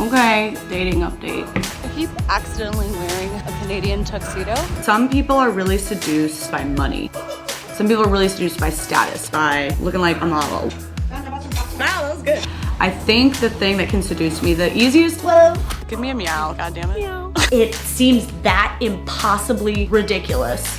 Okay, dating update. I keep accidentally wearing a Canadian tuxedo. Some people are really seduced by money. Some people are really seduced by status, by looking like a model. Wow, that was good. I think the thing that can seduce me the easiest, Give me a meow, goddammit. meow. It seems that impossibly ridiculous.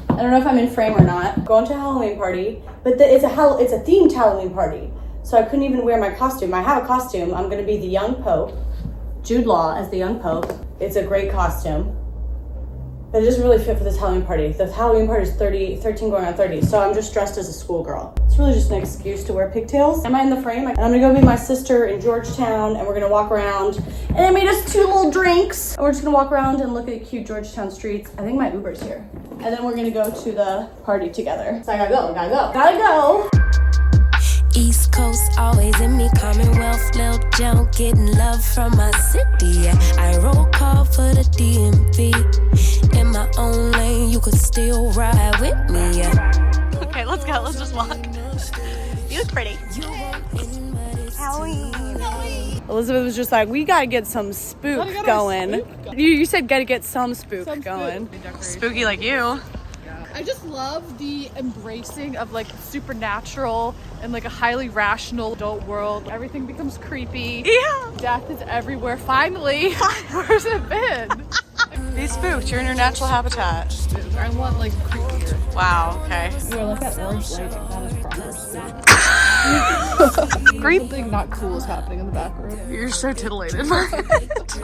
I don't know if I'm in frame or not. Going to a Halloween party, but it's a themed Halloween party. So I couldn't even wear my costume. I have a costume. I'm gonna be the young Pope, Jude Law as the young Pope. It's a great costume, but it doesn't really fit for this Halloween party. The Halloween party is 13 going on 30, so I'm just dressed as a schoolgirl. It's really just an excuse to wear pigtails. Am I in the frame? And I'm gonna go meet my sister in Georgetown, and we're gonna walk around. And I made us 2 little drinks. And we're just gonna walk around and look at cute Georgetown streets. I think my Uber's here. And then we're gonna go to the party together. So I gotta go. East Coast always in me, Commonwealth, Lil Jon getting love from my city. Yeah. I roll call for the DMV. In my own lane, you could still ride with me. Yeah. Okay, let's go. Let's just walk. You look pretty. Halloween. Elizabeth was just like, we gotta get some spook going. You said gotta get some spook going. Spooky like you. I just love the embracing of like supernatural and like a highly rational adult world. Everything becomes creepy. Yeah. Death is everywhere. Finally. Where's it been? Be spooked. You're in your natural habitat. I want like creepier. Wow. Okay. We're like that orange lighting. That is proper spook. Something not cool is happening in the back room. You're so titillated by it.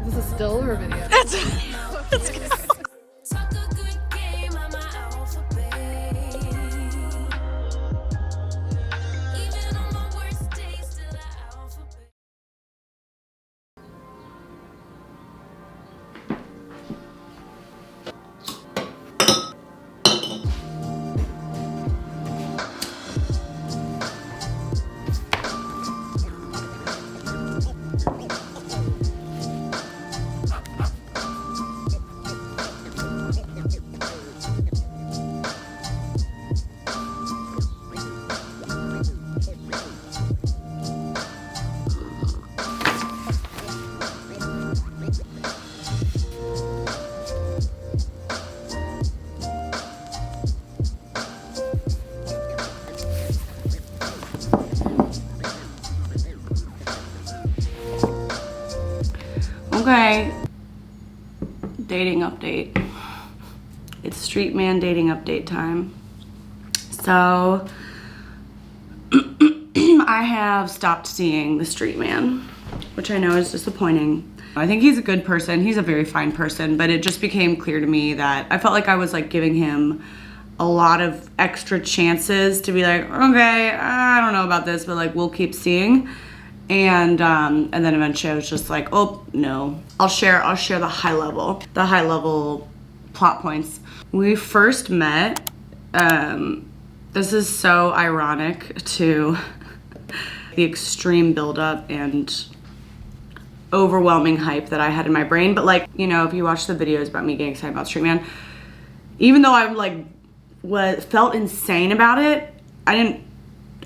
Is this a still or a video? That's good. Okay, dating update. It's street man dating update time. So, I have stopped seeing the street man, which I know is disappointing. I think he's a good person. He's a very fine person, but it just became clear to me that I felt like I was like giving him a lot of extra chances to be like, okay, I don't know about this, but like we'll keep seeing. And then eventually I was just like, oh no, I'll share the high level plot points. When we first met, this is so ironic to the extreme buildup and overwhelming hype that I had in my brain. But like, you know, if you watch the videos about me getting excited about Street Man, even though I like felt insane about it, I didn't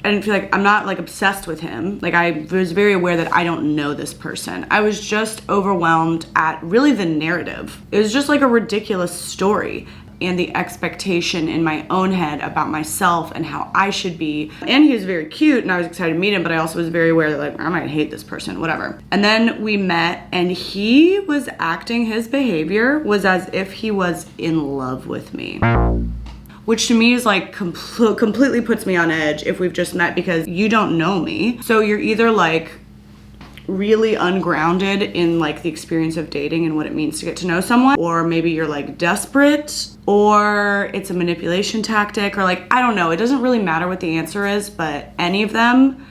didn't feel like, I'm not like obsessed with him. Like I was very aware that I don't know this person. I was just overwhelmed at really the narrative. It was just like a ridiculous story and the expectation in my own head about myself and how I should be. And he was very cute and I was excited to meet him, but I also was very aware that like, I might hate this person, whatever. And then we met and he was acting, his behavior was as if he was in love with me. Which to me is like completely puts me on edge if we've just met, because you don't know me. So you're either like really ungrounded in like the experience of dating and what it means to get to know someone, or maybe you're like desperate, or it's a manipulation tactic, or like, I don't know. It doesn't really matter what the answer is, but any of them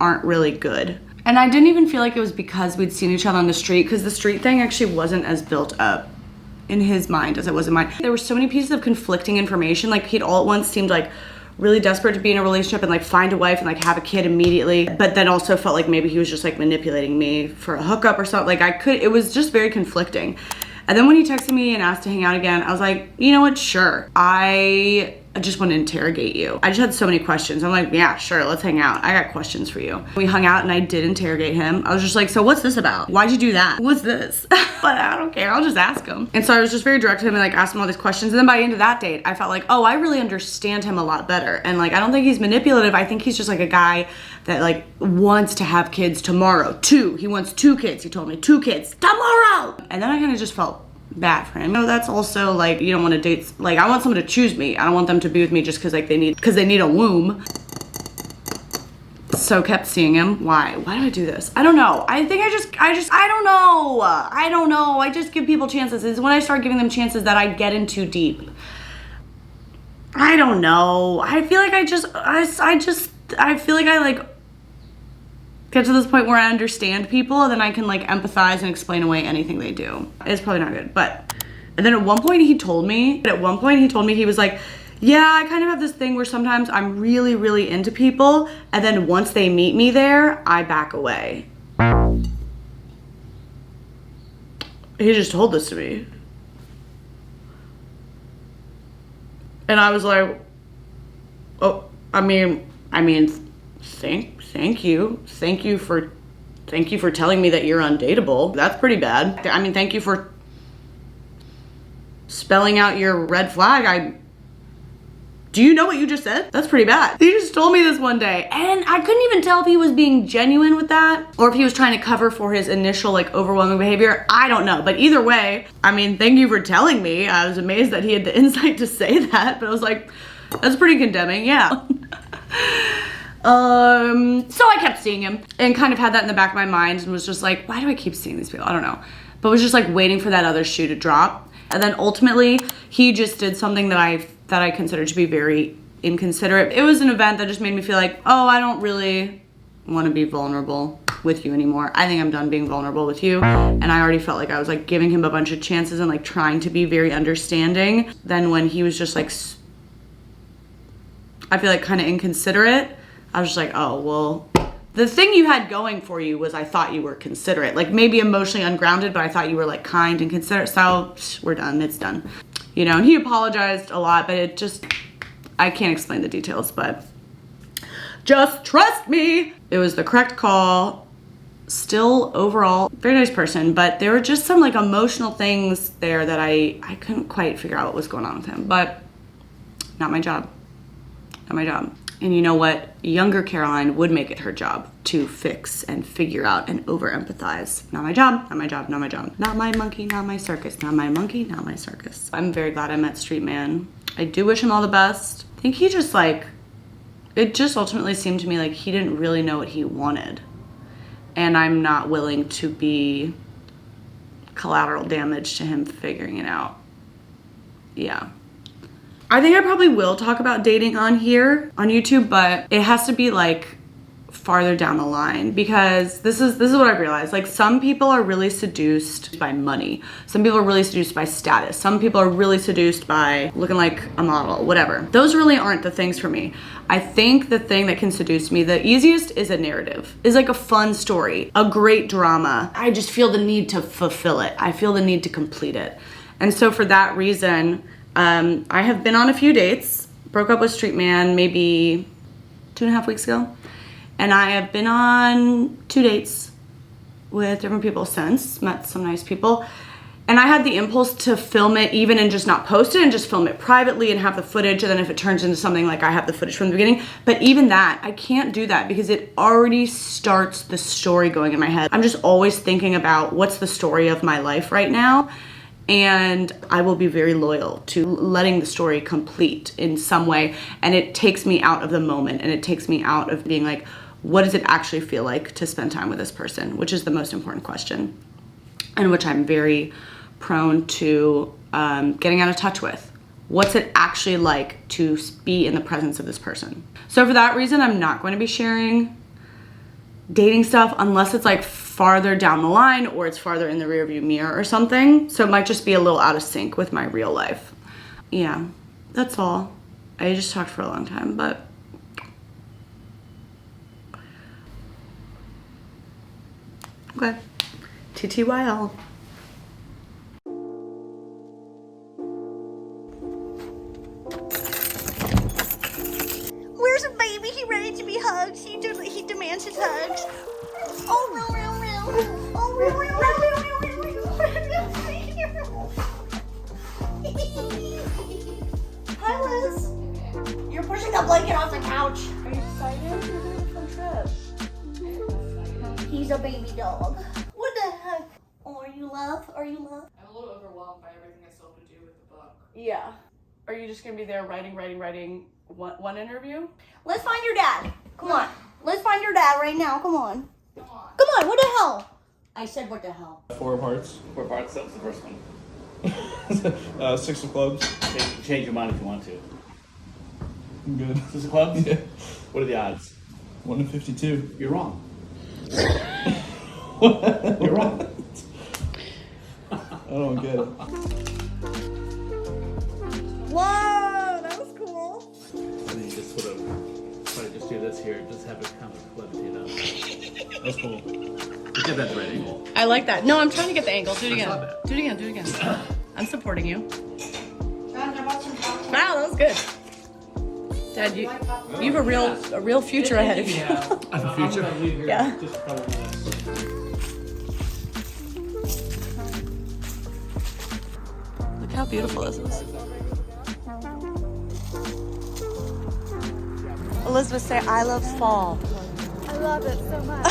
aren't really good. And I didn't even feel like it was because we'd seen each other on the street, because the street thing actually wasn't as built up in his mind as it was in mine. There were so many pieces of conflicting information. Like he'd all at once seemed like really desperate to be in a relationship and like find a wife and like have a kid immediately, but then also felt like maybe he was just like manipulating me for a hookup or something. Like it was just very conflicting. And then when he texted me and asked to hang out again, I was like, you know what, sure. I just want to interrogate you. I just had so many questions. I'm like, yeah, sure, let's hang out. I got questions for you. We hung out and I did interrogate him. I was just like, so what's this about? Why'd you do that? What's this? But I don't care, I'll just ask him. And so I was just very direct to him and like asked him all these questions. And then by the end of that date, I felt like, oh, I really understand him a lot better. And like, I don't think he's manipulative. I think he's just like a guy that like wants to have kids tomorrow. He wants 2 kids. He told me 2 kids tomorrow. And then I kind of just felt bad for him. No, that's also like, you don't want to date, like I want someone to choose me. I don't want them to be with me just because like they need a womb. So kept seeing him. Why do I do this? I don't know. I think I don't know. I just give people chances. It's when I start giving them chances that I get in too deep. I don't know. I feel like I feel like I like get to this point where I understand people and then I can like empathize and explain away anything they do. It's probably not good, but. And then at one point he told me, he was like, yeah, I kind of have this thing where sometimes I'm really, really into people and then once they meet me there, I back away. He just told this to me. And I was like, oh, I mean, Thank you for telling me that you're undateable. That's pretty bad. I mean, thank you for spelling out your red flag. Do you know what you just said? That's pretty bad. He just told me this one day and I couldn't even tell if he was being genuine with that or if he was trying to cover for his initial like overwhelming behavior. I don't know, but either way, I mean, thank you for telling me. I was amazed that he had the insight to say that, but I was like, that's pretty condemning, yeah. So I kept seeing him and kind of had that in the back of my mind and was just like, why do I keep seeing these people? I don't know. But was just like waiting for that other shoe to drop. And then ultimately he just did something that I considered to be very inconsiderate. It was an event that just made me feel like, oh, I don't really want to be vulnerable with you anymore. I think I'm done being vulnerable with you. And I already felt like I was like giving him a bunch of chances and like trying to be very understanding. Then when he was just like, I feel like kind of inconsiderate, I was just like, oh, well, the thing you had going for you was I thought you were considerate. Like maybe emotionally ungrounded, but I thought you were like kind and considerate. So we're done, it's done. You know, and he apologized a lot, but it just, I can't explain the details, but just trust me. It was the correct call. Still overall, very nice person, but there were just some like emotional things there that I couldn't quite figure out what was going on with him, but not my job, not my job. And you know what? Younger Caroline would make it her job to fix and figure out and over-empathize. Not my job, not my job, not my job. Not my monkey, not my circus. Not my monkey, not my circus. I'm very glad I met Street Man. I do wish him all the best. I think he just like, it just ultimately seemed to me like he didn't really know what he wanted. And I'm not willing to be collateral damage to him figuring it out. Yeah. I think I probably will talk about dating on here on YouTube, but it has to be like farther down the line because this is what I've realized. Like some people are really seduced by money. Some people are really seduced by status. Some people are really seduced by looking like a model, whatever. Those really aren't the things for me. I think the thing that can seduce me the easiest is a narrative, is like a fun story, a great drama. I just feel the need to fulfill it. I feel the need to complete it. And so for that reason, I have been on a few dates, broke up with Street Man maybe 2.5 weeks ago. And I have been on 2 dates with different people since, met some nice people. And I had the impulse to film it even and just not post it and just film it privately and have the footage. And then if it turns into something, like I have the footage from the beginning. But even that, I can't do that because it already starts the story going in my head. I'm just always thinking about what's the story of my life right now. And I will be very loyal to letting the story complete in some way. And it takes me out of the moment, and it takes me out of being like, what does it actually feel like to spend time with this person? Which is the most important question, and which I'm very prone to getting out of touch with. What's it actually like to be in the presence of this person? So for that reason, I'm not going to be sharing dating stuff unless it's like farther down the line or it's farther in the rearview mirror or something. So it might just be a little out of sync with my real life. Yeah, that's all. I just talked for a long time, but okay. TTYL. Where's a baby? He ready to be hugged. He demands his hugs. Oh, real. Oh, real. Hi, Liz. You're pushing the blanket off the couch. Are you excited? You're doing a fun trip. He's a baby dog. What the heck? Oh, are you love? I'm a little overwhelmed by everything I still have to do with the book. Yeah. Are you just gonna be there writing one interview? Let's find your dad. Come on. Let's find your dad right now. Come on. Come on. What the hell? I said what the hell. 4 parts. 4 parts, that was the first one. 6 of clubs. Change your mind if you want to. I'm good. 6 of clubs? Yeah. What are the odds? 1 in 52. You're wrong. What? You're wrong. I don't get it. Whoa, that was cool. And then you just sort of try to just do this here, just have it kind of flip, you know. That was cool. You get that the right angle. I like that. No, I'm trying to get the angle. Do it I again. saw that. Do it again. I'm supporting you. Guys, I bought some popcorn. Wow, that was good. Dad, you have a real future ahead of you. I have a future. Yeah. Just probably this. Look how beautiful this is. Elizabeth, say I love fall. I love it so much.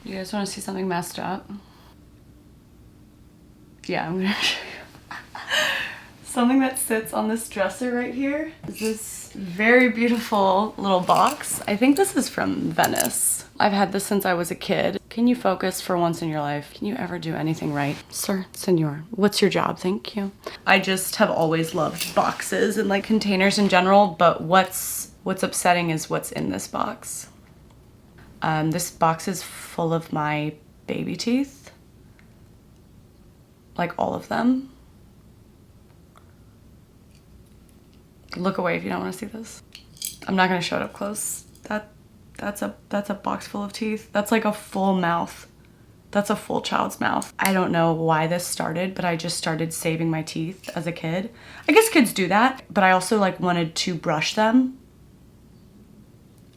You guys want to see something messed up? Yeah, I'm gonna show you. Something that sits on this dresser right here is this very beautiful little box. I think this is from Venice. I've had this since I was a kid. Can you focus for once in your life? Can you ever do anything right? Sir, senor, what's your job? Thank you. I just have always loved boxes and like containers in general, but what's upsetting is what's in this box. This box is full of my baby teeth. Like all of them. Look away if you don't want to see this. I'm not gonna show it up close. That's a box full of teeth. That's like a full mouth. That's a full child's mouth. I don't know why this started, but I just started saving my teeth as a kid. I guess kids do that, but I also like wanted to brush them.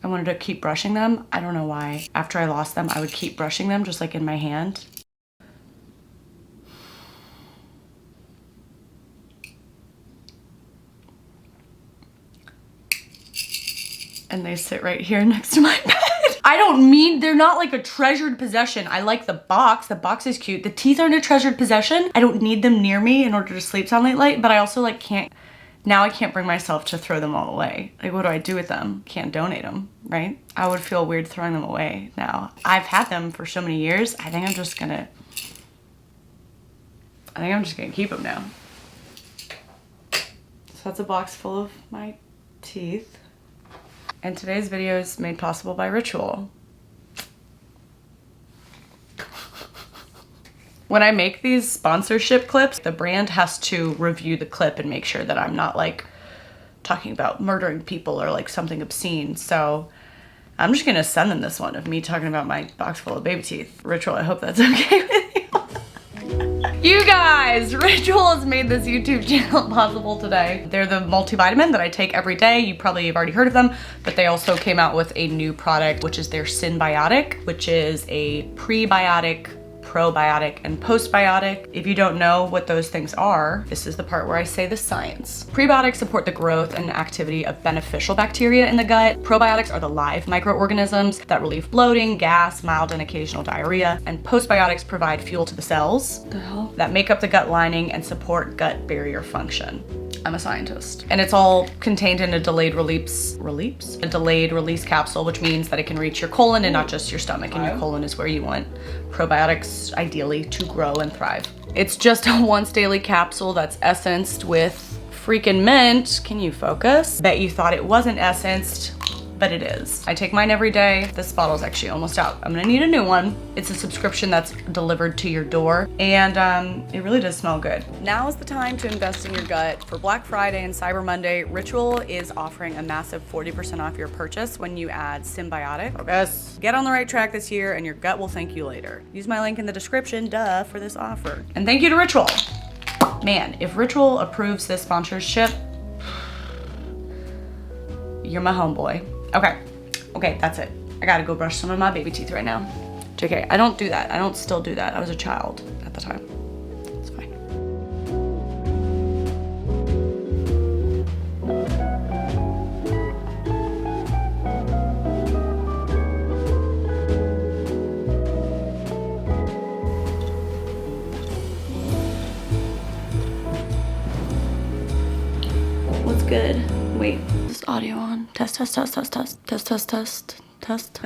I wanted to keep brushing them. I don't know why. After I lost them, I would keep brushing them just like in my hand. And they sit right here next to my bed. I don't mean, they're not like a treasured possession. I like the box. The box is cute. The teeth aren't a treasured possession. I don't need them near me in order to sleep sound late, but I also like can't, now I can't bring myself to throw them all away. Like what do I do with them? Can't donate them, right? I would feel weird throwing them away now. I've had them for so many years. I think I'm just gonna keep them now. So that's a box full of my teeth. And today's video is made possible by Ritual. When I make these sponsorship clips, the brand has to review the clip and make sure that I'm not like talking about murdering people or like something obscene. So I'm just gonna send them this one of me talking about my box full of baby teeth. Ritual, I hope that's okay with you. You guys, Ritual has made this YouTube channel possible today. They're the multivitamin that I take every day. You probably have already heard of them, but they also came out with a new product, which is their Synbiotic, which is a prebiotic, probiotic, and postbiotic. If you don't know what those things are, this is the part where I say the science. Prebiotics support the growth and activity of beneficial bacteria in the gut. Probiotics are the live microorganisms that relieve bloating, gas, mild and occasional diarrhea. And postbiotics provide fuel to the cells that make up the gut lining and support gut barrier function. I'm a scientist. And it's all contained in a delayed release capsule, which means that it can reach your colon and not just your stomach, and your colon is where you want probiotics ideally to grow and thrive. It's just a once daily capsule that's essenced with freaking mint. Can you focus? Bet you thought it wasn't essenced, but it is. I take mine every day. This bottle's actually almost out. I'm gonna need a new one. It's a subscription that's delivered to your door, and it really does smell good. Now is the time to invest in your gut. For Black Friday and Cyber Monday, Ritual is offering a massive 40% off your purchase when you add Synbiotic. Focus. Get on the right track this year and your gut will thank you later. Use my link in the description, for this offer. And thank you to Ritual. Man, if Ritual approves this sponsorship, you're my homeboy. Okay, that's it. I gotta go brush some of my baby teeth right now. JK, I don't do that. I don't still do that. I was a child at the time. It's fine. What's good? Wait. Audio on. Test. How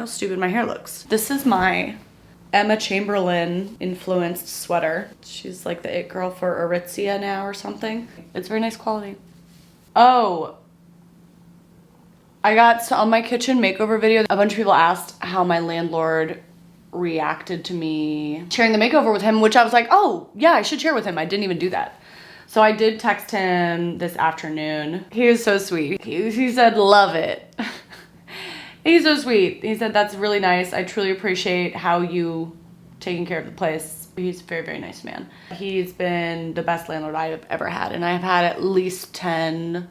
stupid my hair looks. This is my Emma Chamberlain influenced sweater. She's like the it girl for Aritzia now or something. It's very nice quality. Oh, I got on my kitchen makeover video. A bunch of people asked how my landlord reacted to me sharing the makeover with him, which I was like, oh yeah, I should share with him. I didn't even do that. So I did text him this afternoon. He was so sweet. He said, love it. He's so sweet. He said, that's really nice. I truly appreciate how you taking care of the place. He's a very, very nice man. He's been the best landlord I have ever had. And I have had at least 10,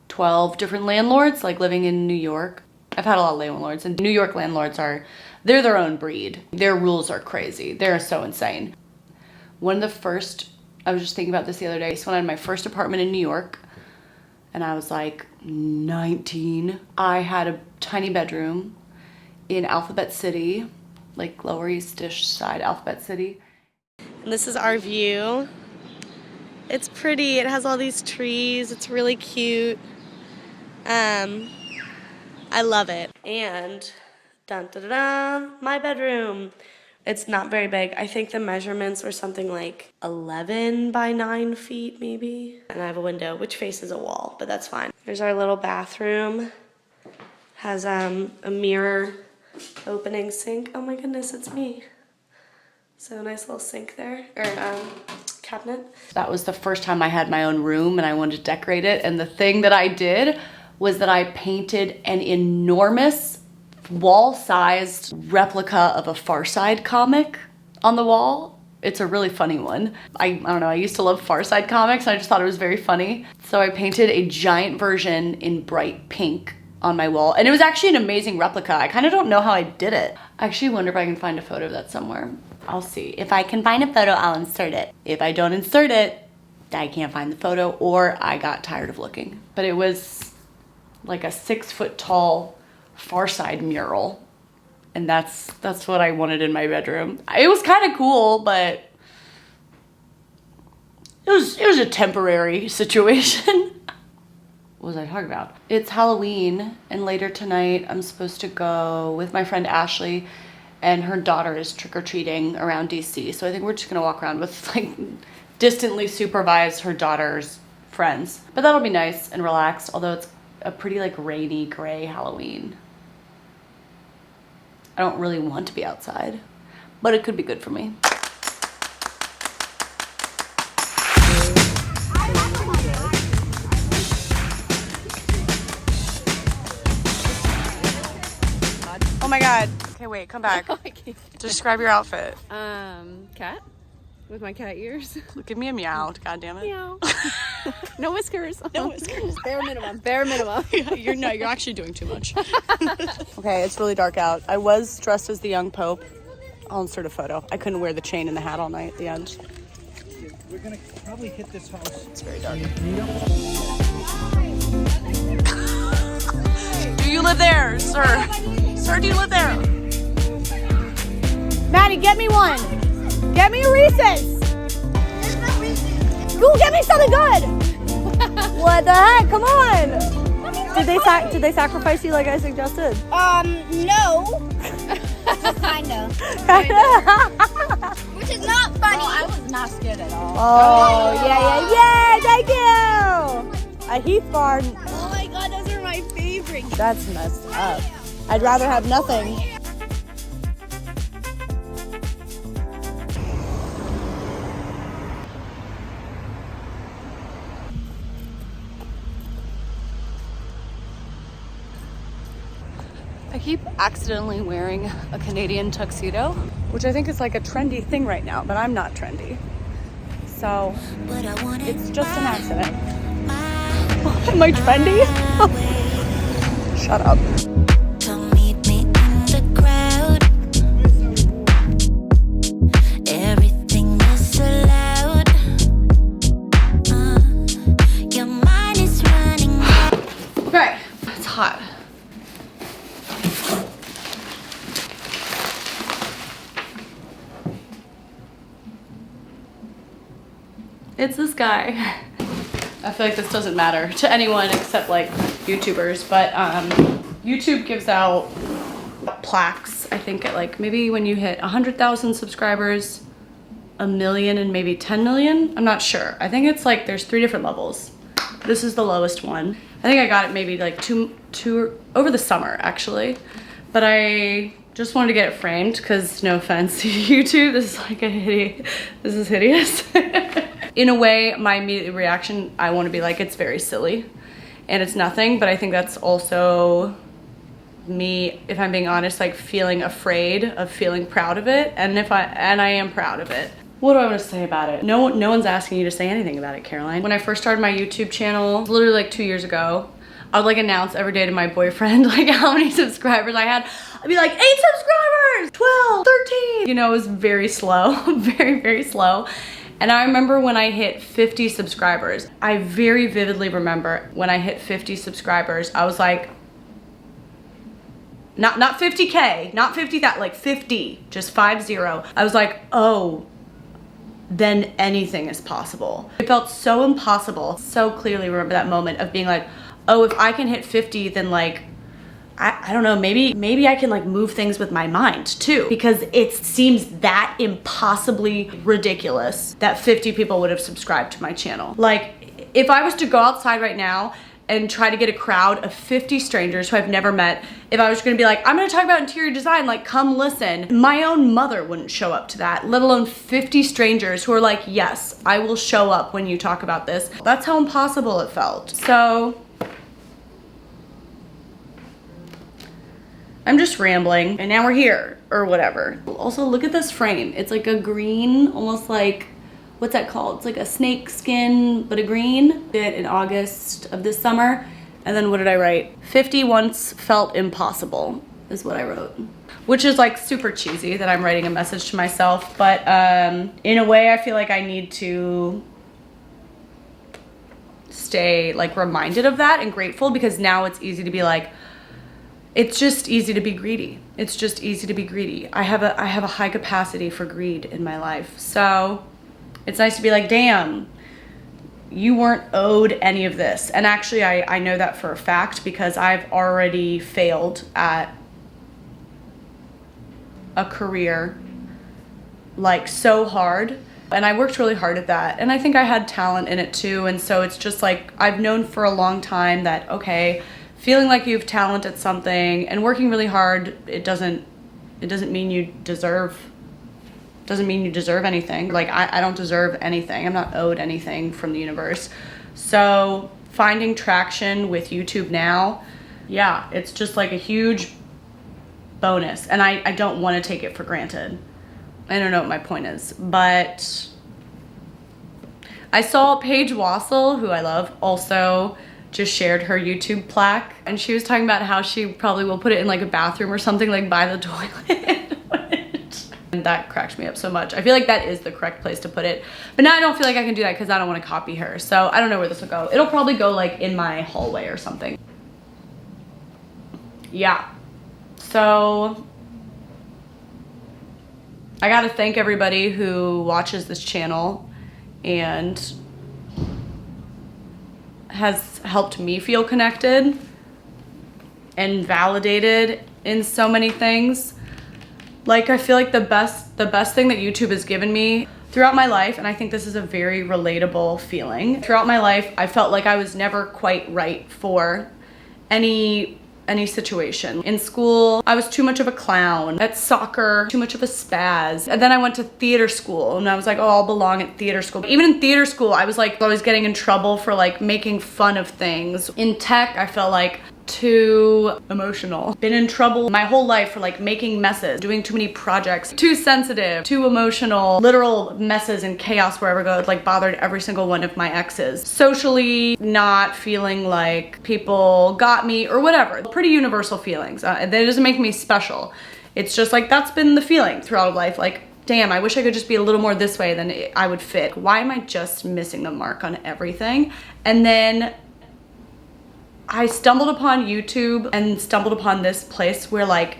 12 different landlords, like living in New York. I've had a lot of landlords, and New York landlords they're their own breed. Their rules are crazy. They're so insane. I was just thinking about this the other day. So when I had my first apartment in New York, and I was like 19, I had a tiny bedroom in Alphabet City, like Lower East-ish side, Alphabet City. And this is our view. It's pretty. It has all these trees. It's really cute. I love it. And dun dun dun, my bedroom. It's not very big. I think the measurements were something like 11 by 9 feet maybe. And I have a window which faces a wall, but that's fine. There's our little bathroom. Has a mirror opening sink. Oh my goodness, it's me. So nice little sink there, or cabinet. That was the first time I had my own room and I wanted to decorate it. And the thing that I did was that I painted an enormous wall-sized replica of a Far Side comic on the wall. It's a really funny one. I don't know, I used to love Far Side comics. I just thought it was very funny. So I painted a giant version in bright pink on my wall. And it was actually an amazing replica. I kind of don't know how I did it. I actually wonder if I can find a photo of that somewhere. I'll see. If I can find a photo, I'll insert it. If I don't insert it, I can't find the photo, or I got tired of looking. But it was like a 6 foot tall Far Side mural, and that's what I wanted in my bedroom. It was kind of cool, but it was a temporary situation. What was I talking about? It's Halloween, and later tonight I'm supposed to go with my friend Ashley, and her daughter is trick-or-treating around DC. So I think we're just gonna walk around with like distantly supervise her daughter's friends. But that'll be nice and relaxed, although it's a pretty like rainy gray Halloween. I don't really want to be outside, but it could be good for me. Oh my god. Okay, wait, come back. I can't. Describe your outfit. Cat with my cat ears. Give me a meow, god damn it. Meow. No whiskers. No whiskers. Bare minimum. Bare minimum. You're actually doing too much. Okay, it's really dark out. I was dressed as the young Pope. I'll insert a photo. I couldn't wear the chain and the hat all night at the end. We're gonna probably hit this house. It's very dark. Do you live there, sir? Sir, do you live there? Maddie, get me one. Get me a Reese's. There's no reason. Go get me something good. What the heck? Come on. Did they sacrifice you like I suggested? No. Kinda. Which is not funny. I was not scared at all. Oh, yeah. Thank you. A Heath bar. Oh my god, those are my favorite. That's messed up. I'd rather have nothing. I keep accidentally wearing a Canadian tuxedo, which I think is like a trendy thing right now, but I'm not trendy. So it's just an accident. Am I trendy? Shut up. Come meet me in the crowd. Everything is so loud. Your mind is running out. Okay, it's hot. It's this guy. I feel like this doesn't matter to anyone except like YouTubers, but YouTube gives out plaques, I think at like maybe when you hit 100,000 subscribers, 1 million and maybe 10 million. I'm not sure. I think it's like there's 3 different levels. This is the lowest one. I think I got it maybe like two over the summer actually, but I just wanted to get it framed because no offense to YouTube, this is like this is hideous. In a way, my immediate reaction, I want to be like, it's very silly and it's nothing, but I think that's also me, if I'm being honest, like feeling afraid of feeling proud of it. And I am proud of it. What do I want to say about it? No one's asking you to say anything about it, Caroline. When I first started my YouTube channel, literally like 2 years ago, I would like announce every day to my boyfriend like how many subscribers I had. I'd be like, 8 subscribers, 12, 13. You know, it was very slow, very, very slow. And I remember when I hit 50 subscribers, I very vividly remember when I hit 50 subscribers, I was like, not 50K, not 50, that like 50, just 50. I was like, oh, then anything is possible. It felt so impossible. So clearly remember that moment of being like, oh, if I can hit 50, then like, I don't know, maybe I can like move things with my mind too, because it seems that impossibly ridiculous that 50 people would have subscribed to my channel. Like, if I was to go outside right now and try to get a crowd of 50 strangers who I've never met, if I was gonna be like, I'm gonna talk about interior design, like come listen, my own mother wouldn't show up to that, let alone 50 strangers who are like, yes, I will show up when you talk about this. That's how impossible it felt. So, I'm just rambling, and now we're here, or whatever. Also, look at this frame. It's like a green, almost like, what's that called? It's like a snake skin, but a green. Did in August of this summer. And then what did I write? 50 once felt impossible, is what I wrote. Which is like super cheesy that I'm writing a message to myself, but in a way I feel like I need to stay like reminded of that and grateful, because now it's easy to be like, it's just easy to be greedy. It's just easy to be greedy. I have a high capacity for greed in my life. So it's nice to be like, damn, you weren't owed any of this. And actually I know that for a fact, because I've already failed at a career like so hard. And I worked really hard at that. And I think I had talent in it too. And so it's just like, I've known for a long time that, okay, feeling like you have talent at something and working really hard, it doesn't mean you deserve anything. Like I don't deserve anything. I'm not owed anything from the universe. So finding traction with YouTube now, yeah, it's just like a huge bonus, and I don't want to take it for granted. I don't know what my point is, but I saw Paige Wassel, who I love, also just shared her YouTube plaque, and she was talking about how she probably will put it in like a bathroom or something, like by the toilet. And that cracked me up so much. I feel like that is the correct place to put it, but now I don't feel like I can do that because I don't want to copy her. So I don't know where this will go. It'll probably go like in my hallway or something. Yeah, so I gotta thank everybody who watches this channel and has helped me feel connected and validated in so many things. Like, I feel like the best thing that YouTube has given me throughout my life, and I think this is a very relatable feeling. Throughout my life, I felt like I was never quite right for any situation. In school, I was too much of a clown. At soccer, too much of a spaz. And then I went to theater school, and I was like, oh, I'll belong at theater school. Even in theater school, I was like always getting in trouble for like making fun of things. In tech, I felt like too emotional. Been in trouble my whole life for like making messes, doing too many projects, too sensitive, too emotional, literal messes and chaos wherever I go. It like bothered every single one of my exes. Socially, not feeling like people got me or whatever. Pretty universal feelings. That doesn't make me special. It's just like, that's been the feeling throughout life. Like, damn, I wish I could just be a little more this way, then I would fit. Why am I just missing the mark on everything? And then I stumbled upon YouTube and stumbled upon this place where like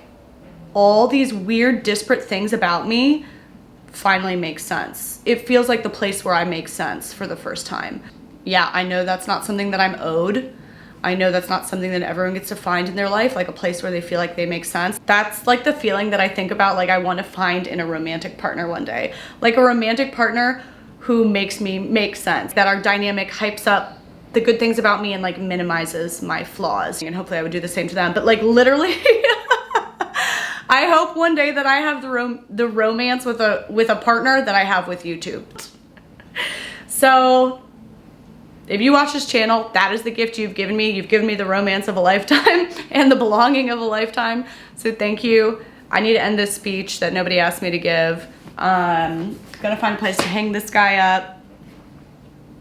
all these weird disparate things about me finally make sense. It feels like the place where I make sense for the first time. Yeah, I know that's not something that I'm owed. I know that's not something that everyone gets to find in their life, like a place where they feel like they make sense. That's like the feeling that I think about, like I want to find in a romantic partner one day. Like a romantic partner who makes me make sense, that our dynamic hypes up the good things about me and like minimizes my flaws. And hopefully I would do the same to them. But like literally, I hope one day that I have the romance with a partner that I have with YouTube. So if you watch this channel, that is the gift you've given me. You've given me the romance of a lifetime and the belonging of a lifetime. So thank you. I need to end this speech that nobody asked me to give. Gonna find a place to hang this guy up.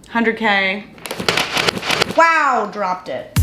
100K. Wow, dropped it.